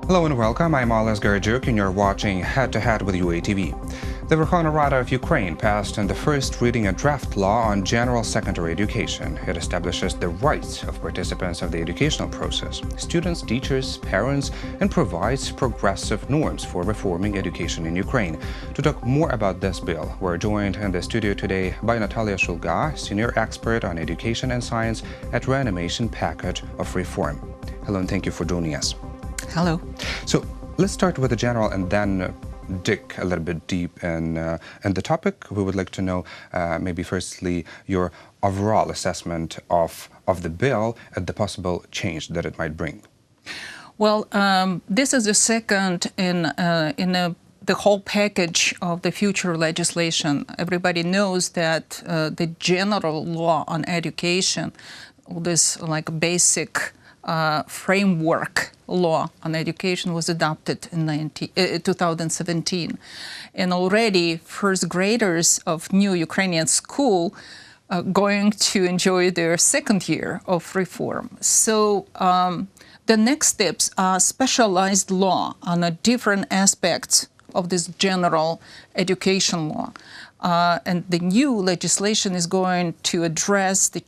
Hello and welcome, I'm Oles Garjuk and you're watching Head to Head with UATV. The Verkhovna Rada of Ukraine passed in the first reading a draft law on general secondary education. It establishes the rights of participants of the educational process, students, teachers, parents, and provides progressive norms for reforming education in Ukraine. To talk more about this bill, we're joined in the studio today by Nataliya Shulga, senior expert on education and science at Reanimation package of reform. Hello and thank you for joining us. Hello. So let's start with the general and then dig a little bit deep in the topic. We would like to know maybe firstly your overall assessment of the bill and the possible change that it might bring. Well, this is the second in the whole package of the future legislation. Everybody knows that the general law on education, this like basic framework law on education was adopted in 2017. And already first graders of new Ukrainian school are going to enjoy their second year of reform. So the next steps are specialized law on a different aspects of this general education law. And the new legislation is going to address the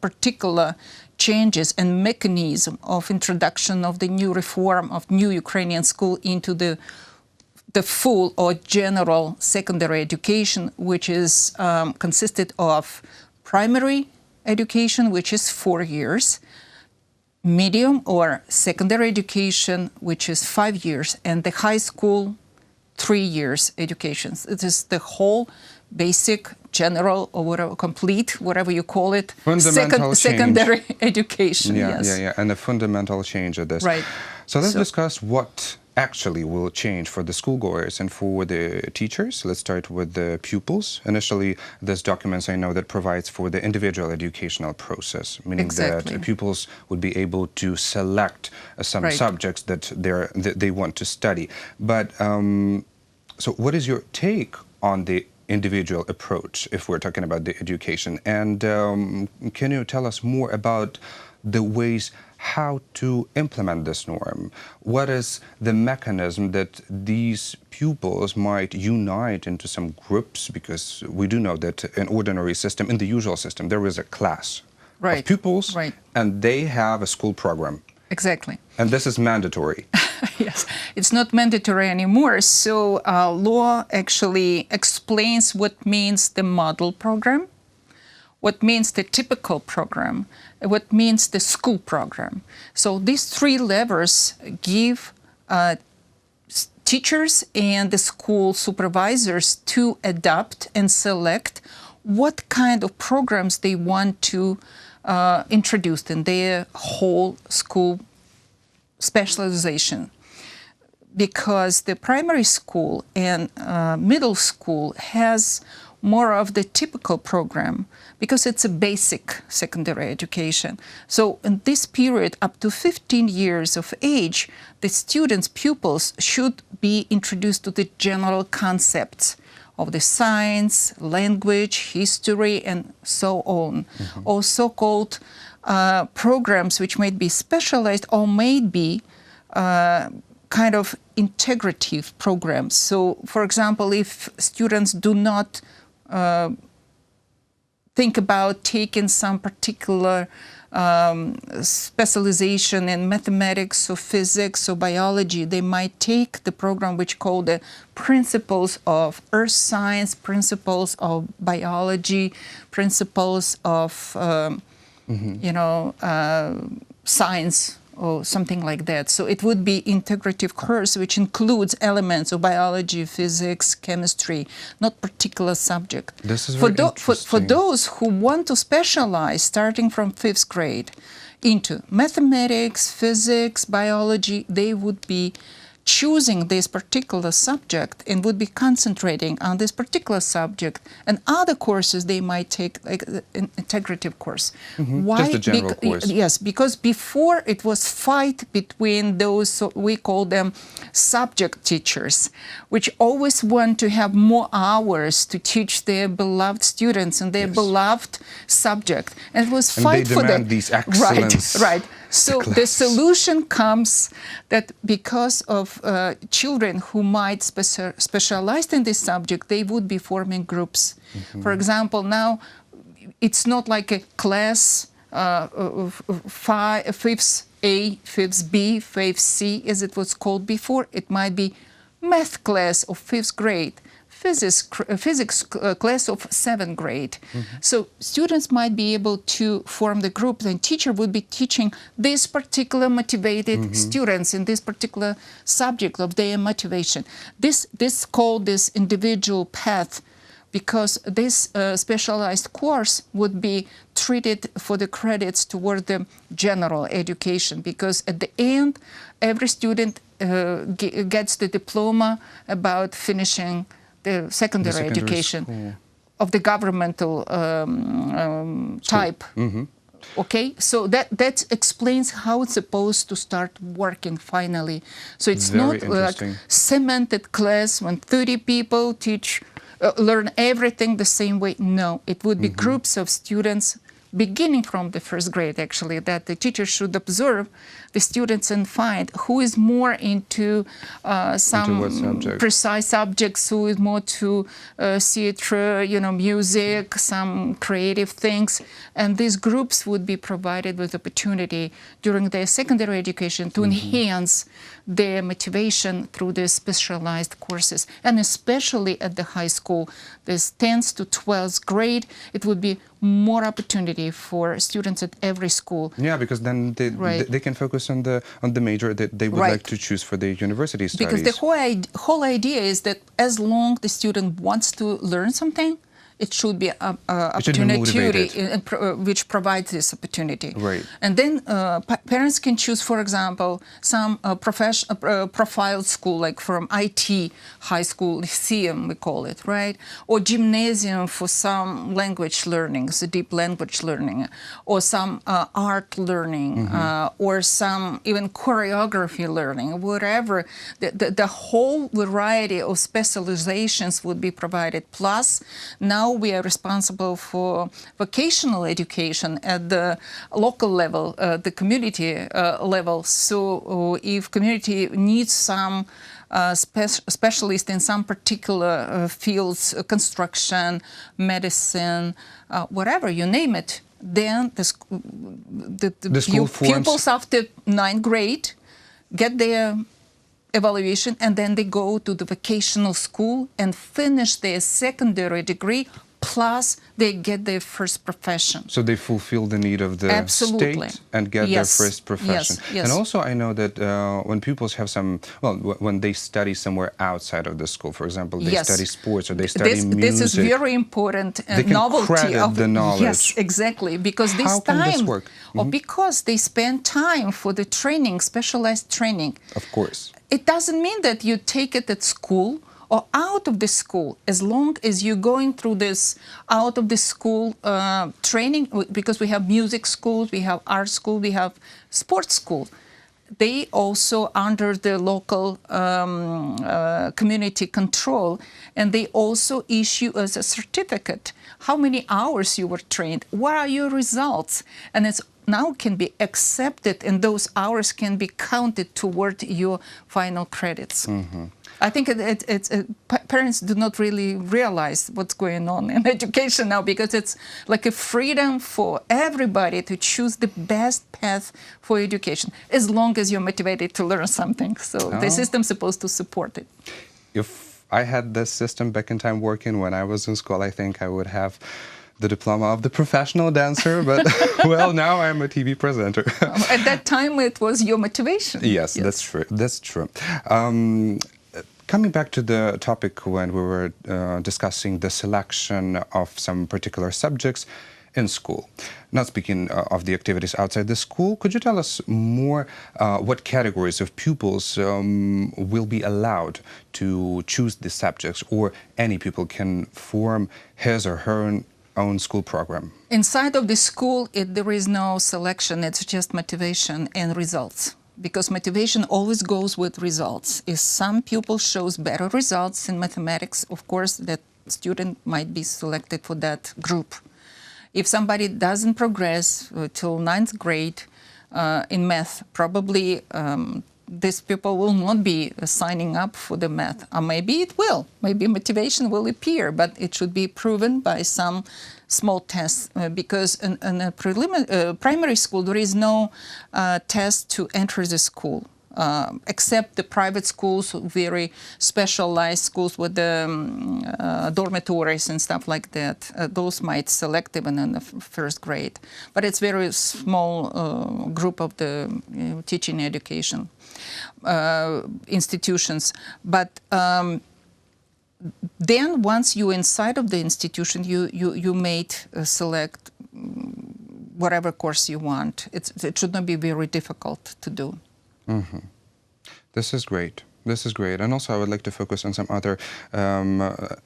particular changes and mechanism of introduction of the new reform of new Ukrainian school into the full or general secondary education, which is consisted of primary education, which is 4 years, medium or secondary education, which is 5 years, and the high school 3 years education. It is the whole basic, general, or whatever, complete, whatever you call it, secondary education. Yeah, and a fundamental change of this. Right. So let's discuss what actually will change for the schoolgoers and for the teachers. Let's start with the pupils. Initially, this document, I know, that provides for the individual educational process, meaning that pupils would be able to select some subjects that they want to study. But so what is your take on the individual approach if we're talking about the education? And can you tell us more about the ways how to implement this norm? What is the mechanism that these pupils might unite into some groups? Because we do know that in ordinary system, in the usual system, there is a class of pupils and they have a school program. Exactly. And this is mandatory. Yes, it's not mandatory anymore. So law actually explains what means the model program, what means the typical program, and what means the school program. So these three levers give teachers and the school supervisors to adopt and select what kind of programs they want to introduce in their whole school specialization. Because the primary school and middle school has more of the typical program because it's a basic secondary education. So in this period, up to 15 years of age, the students, pupils should be introduced to the general concepts of the science, language, history, and so on. Or so-called programs which might be specialized or may be kind of integrative programs. So, for example, if students do not think about taking some particular specialization in mathematics or physics or biology, they might take the program which called the principles of earth science, principles of biology, principles of science or something like that. So it would be integrative course which includes elements of biology, physics, chemistry, not particular subject. This is very interesting. For those who want to specialize starting from 5th grade into mathematics, physics, biology, they would be choosing this particular subject and would be concentrating on this particular subject, and other courses they might take, like an integrative course. Why? Just a general course. Yes, because before it was fight between those, so we call them subject teachers, which always want to have more hours to teach their beloved students and their beloved subject. And it was fight for them. They demand these excellence. Right. So the solution comes that because of children who might specialize in this subject, they would be forming groups. For example, now it's not like a class, fifth A, fifth B, fifth C, as it was called before. It might be math class of 5th grade, physics class of 7th grade. So students might be able to form the group, and teacher would be teaching this particular motivated students in this particular subject of their motivation. This called this individual path, because this specialized course would be treated for the credits toward the general education, because at the end, every student gets the diploma about finishing the secondary education school of the governmental type. Okay, so that explains how it's supposed to start working finally. So it's Very not like cemented class when 30 people learn everything the same way. No, it would be groups of students beginning from the 1st grade, actually, that the teacher should observe the students and find who is more into some precise subjects, who is more to theater, music, some creative things. And these groups would be provided with opportunity during their secondary education to enhance their motivation through the specialized courses. And especially at the high school, this 10th to 12th grade, it would be more opportunity for students at every school. Yeah, because then they can focus on the major that they would like to choose for their university studies. Because the whole idea is that as long the student wants to learn something, it should be an opportunity which provides this opportunity. Right. And then parents can choose, for example, some profile school, like from IT, high school, lyceum, we call it, right? Or gymnasium for some language learning, so deep language learning, or some art learning, or some even choreography learning, whatever. The whole variety of specializations would be provided. Plus, now we are responsible for vocational education at the local level, the community level. So if community needs some specialist in some particular fields, construction, medicine, whatever, you name it, then the pupils after 9th grade get their evaluation, and then they go to the vocational school and finish their secondary degree, plus they get their first profession. So they fulfill the need of the state and get their first profession. Yes. And also I know that when pupils have when they study somewhere outside of the school, for example, they study sports or they study music. This is very important novelty of the knowledge. Yes, exactly. Because this work? Or because they spend time for the training, specialized training. Of course. It doesn't mean that you take it at school or out of the school, as long as you're going through this out of the school training, because we have music schools, we have art school, we have sports school. They also under the local community control, and they also issue as a certificate how many hours you were trained, what are your results, and it's now can be accepted, and those hours can be counted toward your final credits. I think parents do not really realize what's going on in education now, because it's like a freedom for everybody to choose the best path for education, as long as you're motivated to learn something. So the system's supposed to support it. If I had this system back in time working when I was in school, I think I would have the diploma of the professional dancer, but well, now I'm a TV presenter. At that time, it was your motivation. Yes, that's true. That's true. Coming back to the topic when we were discussing the selection of some particular subjects in school, not speaking of the activities outside the school, could you tell us more what categories of pupils will be allowed to choose the subjects, or any pupil can form his or her own school program? Inside of the school, there is no selection, it's just motivation and results. Because motivation always goes with results. If some pupil shows better results in mathematics, of course, that student might be selected for that group. If somebody doesn't progress till 9th grade, in math, probably these people will not be signing up for the math. Or maybe it will. Maybe motivation will appear, but it should be proven by some small tests, because in a primary school, there is no test to enter the school. Except the private schools, very specialized schools with the dormitories and stuff like that. Those might select even in the first grade. But it's very small group of the teaching education institutions. But then once you're inside of the institution, you may select whatever course you want. It should not be very difficult to do. Mm-hmm. This is great. This is great. And also I would like to focus on some other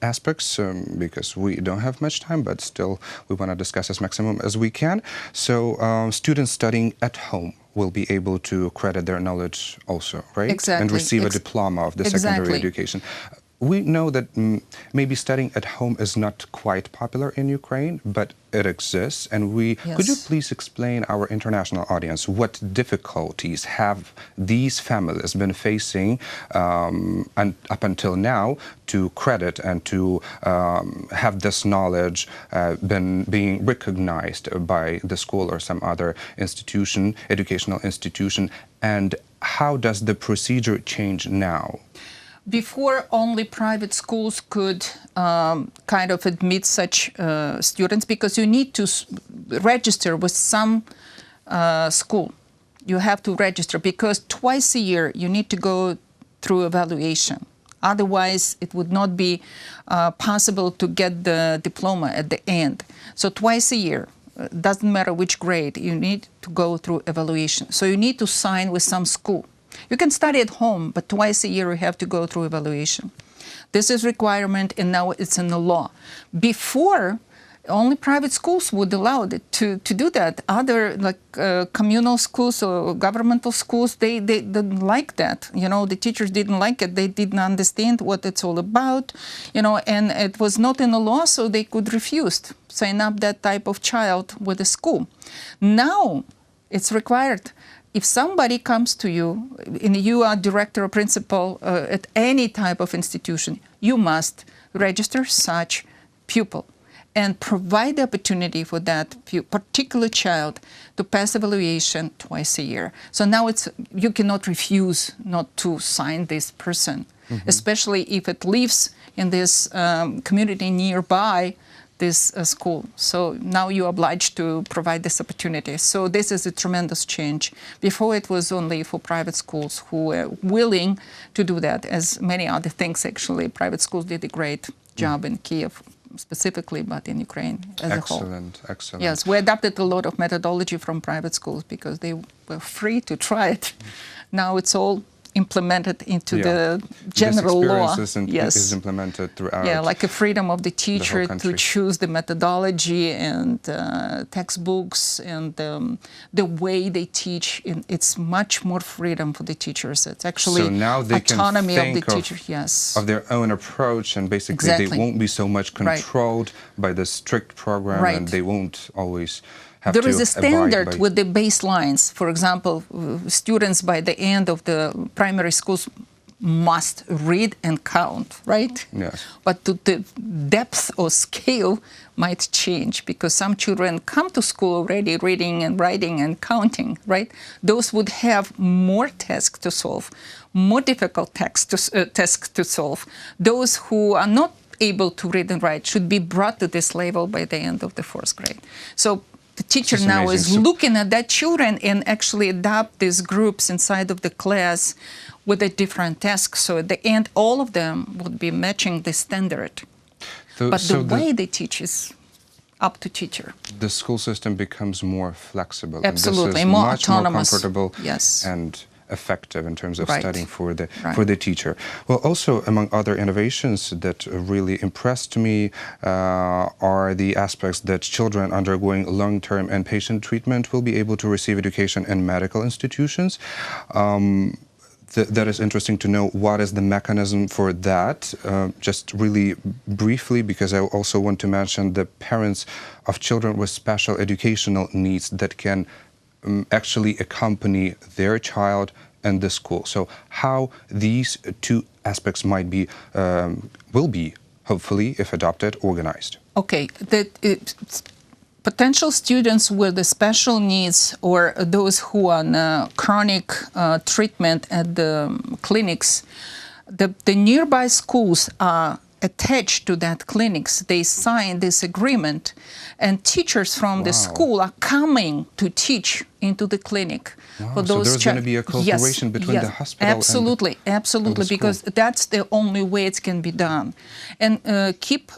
aspects because we don't have much time, but still we want to discuss as maximum as we can. So students studying at home will be able to credit their knowledge also, right? Exactly. And receive a diploma of the secondary education. We know that maybe studying at home is not quite popular in Ukraine, but it exists. And could you please explain our international audience what difficulties have these families been facing and up until now to credit and to have this knowledge being recognized by the school or some other institution, educational institution, and how does the procedure change now? Before, only private schools could kind of admit such students, because you need to register with some school. You have to register because twice a year you need to go through evaluation. Otherwise, it would not be possible to get the diploma at the end. So twice a year, doesn't matter which grade, you need to go through evaluation. So you need to sign with some school. You can study at home, but twice a year you have to go through evaluation. This is requirement, and now it's in the law. Before, only private schools would allow it to do that. Other, like communal schools or governmental schools, they didn't like that. You know, the teachers didn't like it. They didn't understand what it's all about, you know, and it was not in the law, so they could refuse to sign up that type of child with a school. Now, it's required. If somebody comes to you, and you are director or principal at any type of institution, you must register such pupil and provide the opportunity for that particular child to pass evaluation twice a year. So now you cannot refuse not to sign this person, especially if it lives in this community nearby this school. So now you're obliged to provide this opportunity. So this is a tremendous change. Before it was only for private schools who were willing to do that, as many other things actually. Private schools did a great job in Kiev specifically, but in Ukraine as a whole. Excellent, excellent. Yes, we adapted a lot of methodology from private schools because they were free to try it. Now it's all implemented into the general law. Is implemented throughout. Yeah, like a freedom of the teacher to choose the methodology and textbooks and the way they teach. It's much more freedom for the teachers. It's actually so now they autonomy can think of the teacher. Yes, of their own approach, and basically they won't be so much controlled by the strict program, and they won't always. There is a standard with the baselines. For example, students by the end of the primary schools must read and count, right? Yes. But the depth or scale might change because some children come to school already reading and writing and counting, right? Those would have more tasks to solve, more difficult tasks to solve. Those who are not able to read and write should be brought to this level by the end of the 4th grade. So the teacher now is looking at that children and actually adopt these groups inside of the class with a different task. So at the end, all of them would be matching the standard. But the way they teach is up to teacher. The school system becomes more flexible. Absolutely, and this is more much autonomous. More comfortable and effective in terms of studying for the teacher. Well, also among other innovations that really impressed me are the aspects that children undergoing long-term and patient treatment will be able to receive education in medical institutions. That is interesting to know. What is the mechanism for that? Just really briefly, because I also want to mention the parents of children with special educational needs that can actually accompany their child and the school. So how these two aspects might be, will be, hopefully, if adopted, organized. Okay, potential students with the special needs or those who are on chronic treatment at the clinics, the nearby schools are attached to that clinics. They sign this agreement, and teachers from the school are coming to teach into the clinic for those. So there's going to be a cooperation between the hospital absolutely, and absolutely, the because that's the only way it can be done. And keep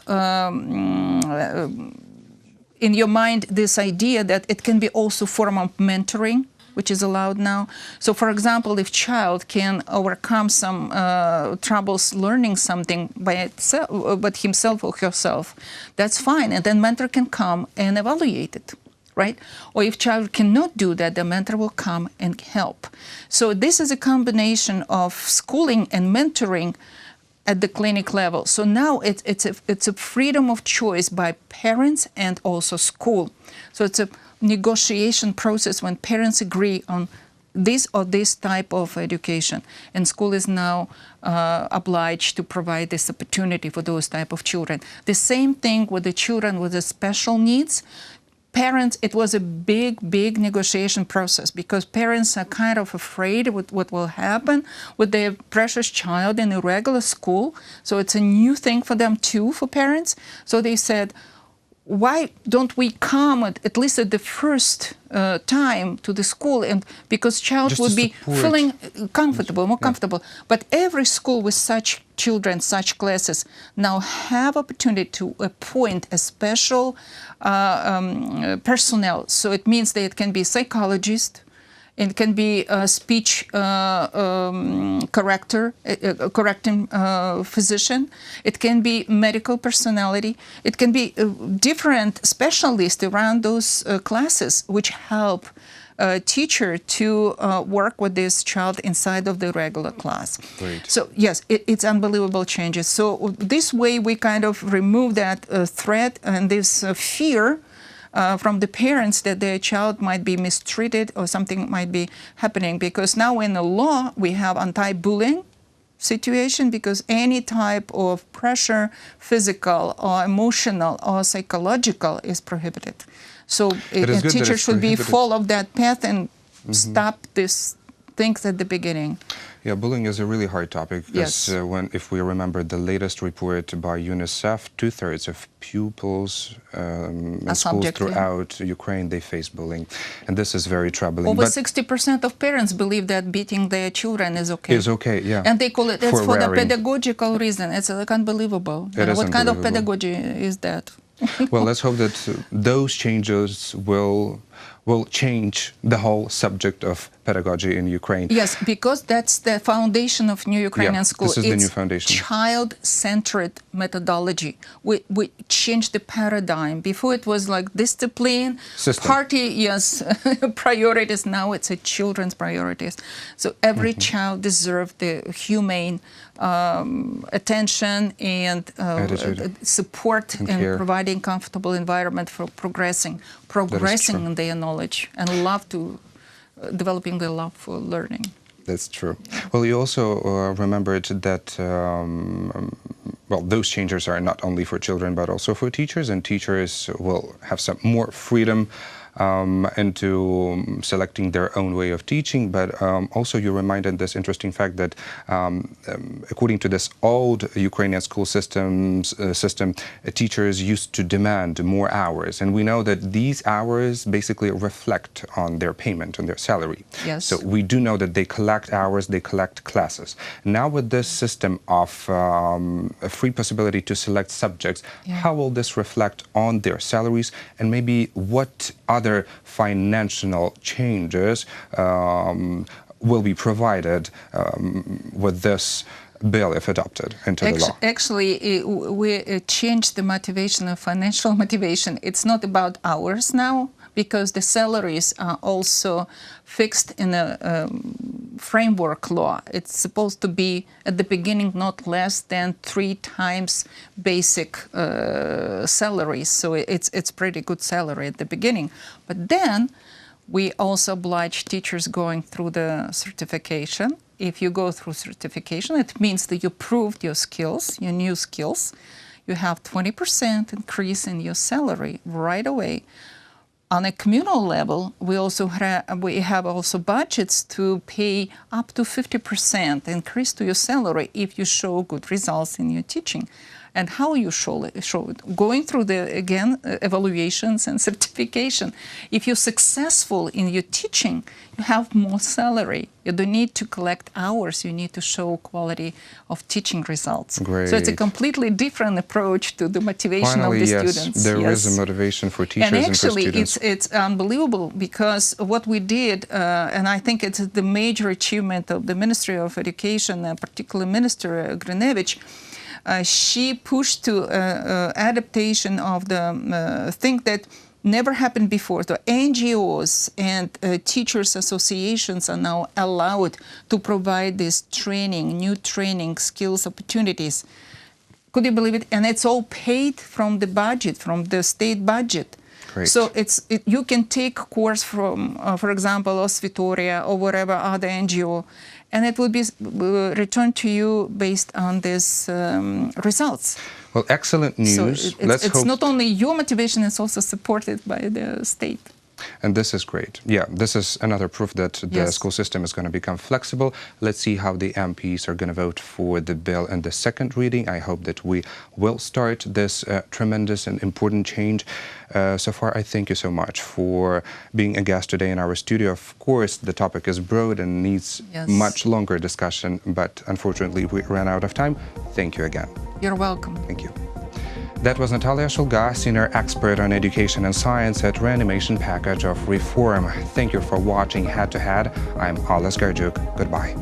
in your mind this idea that it can be also form of mentoring, which is allowed now. So, for example, if child can overcome some troubles learning something by itself, but himself or herself, that's fine, and then mentor can come and evaluate it, right? Or if child cannot do that, the mentor will come and help. So this is a combination of schooling and mentoring at the clinic level. So now it's a freedom of choice by parents and also school. So it's a negotiation process when parents agree on this or this type of education, and school is now obliged to provide this opportunity for those type of children. The same thing with the children with the special needs. Parents, it was a big negotiation process because parents are kind of afraid with what will happen with their precious child in a regular school. So it's a new thing for them too, for parents. So they said, why don't we come at least at the first time to the school, and because child would be feeling comfortable, more comfortable. But every school with such children, such classes, now have opportunity to appoint a special personnel. So it means that it can be psychologist, it can be a speech corrector, correcting physician. It can be medical personality. It can be different specialists around those classes, which help teacher to work with this child inside of the regular class. Great. So yes, it's unbelievable changes. So this way we kind of remove that threat and this fear from the parents that their child might be mistreated or something might be happening, because now in the law we have anti-bullying situation, because any type of pressure, physical or emotional or psychological, is prohibited. So a teacher should be follow that path and stop these things at the beginning. Yeah, bullying is a really hard topic because if we remember the latest report by UNICEF, 2/3 of pupils in schools throughout Ukraine, they face bullying, and this is very troubling. Over 60% of parents believe that beating their children is okay. Is okay, yeah. And they call it, it's for the pedagogical reason. It's like unbelievable. What kind of pedagogy is that? Well, let's hope that those changes will change the whole subject of pedagogy in Ukraine. Yes, because that's the foundation of New Ukrainian School. This is the new foundation. Child-centered methodology. We changed the paradigm. Before it was like discipline, party, priorities. Now it's a children's priorities. So every child deserves the humane attention and support and providing comfortable environment for progressing in their knowledge and developing the love for learning. That's true. Well, you also remembered that those changes are not only for children but also for teachers, and teachers will have some more freedom into selecting their own way of teaching, but also you reminded this interesting fact that according to this old Ukrainian school system, teachers used to demand more hours, and we know that these hours basically reflect on their payment, on their salary. Yes. So we do know that they collect hours, they collect classes. Now with this system of a free possibility to select subjects, how will this reflect on their salaries, and maybe what other financial changes will be provided with this bill if adopted into the law? Actually, we changed the motivation of financial motivation. It's not about hours now, because the salaries are also fixed in a framework law. It's supposed to be at the beginning not less than 3 times basic salaries. So it's pretty good salary at the beginning. But then We also oblige teachers going through the certification. If you go through certification, it means that you proved your skills, your new skills. You have 20% increase in your salary right away. On a communal level, we have also budgets to pay up to 50% increase to your salary if you show good results in your teaching. And how you show it? Going through evaluations and certification. If you're successful in your teaching, you have more salary. You don't need to collect hours. You need to show quality of teaching results. Great. So it's a completely different approach to the motivation Finally, of the yes, students. There is a motivation for teachers and for actually, students. it's unbelievable because what we did, and I think it's the major achievement of the Ministry of Education, particularly Minister Grinevich, she pushed to adaptation of the thing that never happened before. The NGOs and teachers associations are now allowed to provide this training, new training, skills, opportunities. Could you believe it? And it's all paid from the budget, from the state budget. Great. So you can take a course from, for example, Osvitoria or whatever other NGO, and it will be returned to you based on these results. Well, excellent news. So it's not only your motivation, it's also supported by the state. And this is great. Yeah, this is another proof that the school system is going to become flexible. Let's see how the MPs are going to vote for the bill in the second reading. I hope that we will start this tremendous and important change. So far, I thank you so much for being a guest today in our studio. Of course, the topic is broad and needs much longer discussion, but unfortunately, we ran out of time. Thank you again. You're welcome. Thank you. That was Nataliya Shulga, Senior Expert on Education and Science at Reanimation Package of Reform. Thank you for watching Head to Head. I'm Alas Garjuk. Goodbye.